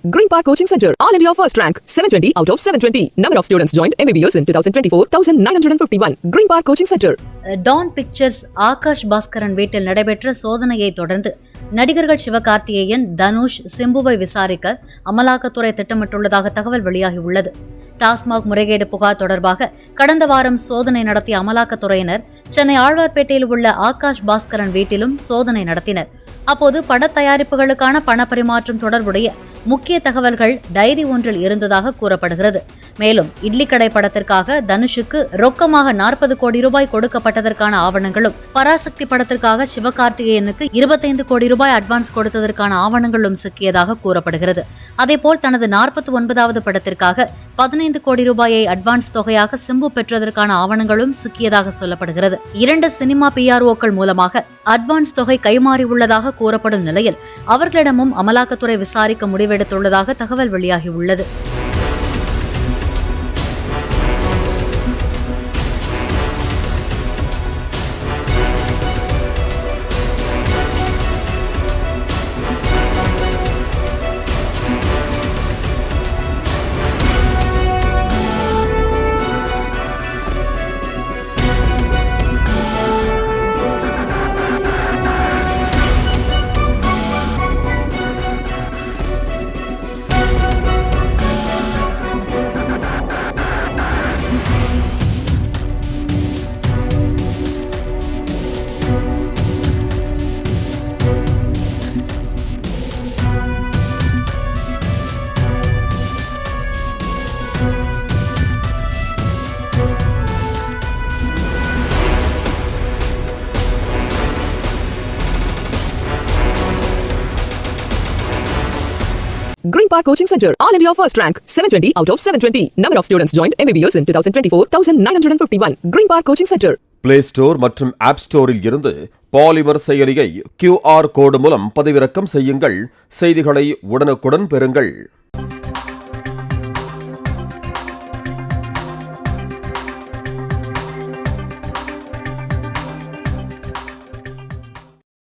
Green Park Coaching Center, All India First Rank, 720 out of 720. Number of students joined MBBS in 2024, 1951. Green Park Coaching Center. Dawn Pictures Akash Baskaran வீட்டில் நடைபெற்ற சோதனையை தொடர்ந்து நடிகர்கள் சிவகார்த்திகேயன், தனுஷ், சிம்புவை விசாரிக்க அமலாக்கத்துறை திட்டமிட்டுள்ளதாக தகவல் வெளியாகியுள்ளது. டாஸ்மாக் முறைகேடு புகார் தொடர்பாக கடந்த வாரம் சோதனை நடத்திய அமலாக்கத்துறையினர் சென்னை ஆழ்வார்பேட்டையில் உள்ள ஆகாஷ் பாஸ்கரன் வீட்டிலும் சோதனை நடத்தினர். அப்போது பட தயாரிப்புகளுக்கான பணப்பரிமாற்றம் தொடர்புடைய முக்கிய தகவல்கள் டைரி ஒன்றில் இருந்ததாக கூறப்படுகிறது. மேலும் இட்லி கடை படத்திற்காக தனுஷுக்கு ரொக்கமாக 40 கோடி ரூபாய் கொடுக்கப்பட்டதற்கான ஆவணங்களும், பராசக்தி படத்திற்காக சிவகார்த்திகேயனுக்கு 25 கோடி ரூபாய் அட்வான்ஸ் கொடுத்ததற்கான ஆவணங்களும் சிக்கியதாக கூறப்படுகிறது. அதேபோல் தனது 49வது படத்திற்காக 15 கோடி ரூபாயை அட்வான்ஸ் தொகையாக சிம்பு பெற்றதற்கான ஆவணங்களும் சிக்கியதாக சொல்லப்படுகிறது. 2 சினிமா PROக்கள் மூலமாக அட்வான்ஸ் தொகை கைமாறியுள்ளதாக கூறப்படும் நிலையில் அவர்களிடமும் அமலாக்கத்துறை விசாரிக்க முடிவெடுத்துள்ளதாக தகவல் வெளியாகியுள்ளது. Green Park Coaching Center, All India First Rank, 720 out of 720. Number of students joined MBBS in 2024, 1951. Green Park Coaching Center. Play store மற்றும் ஆப் ஸ்டோரில் இருந்து பாலிமர் செயலியை QR கோடு மூலம் பதிவிறக்கம் செய்யுங்கள். செய்திகளை உடனுக்குடன் பெறுங்கள்.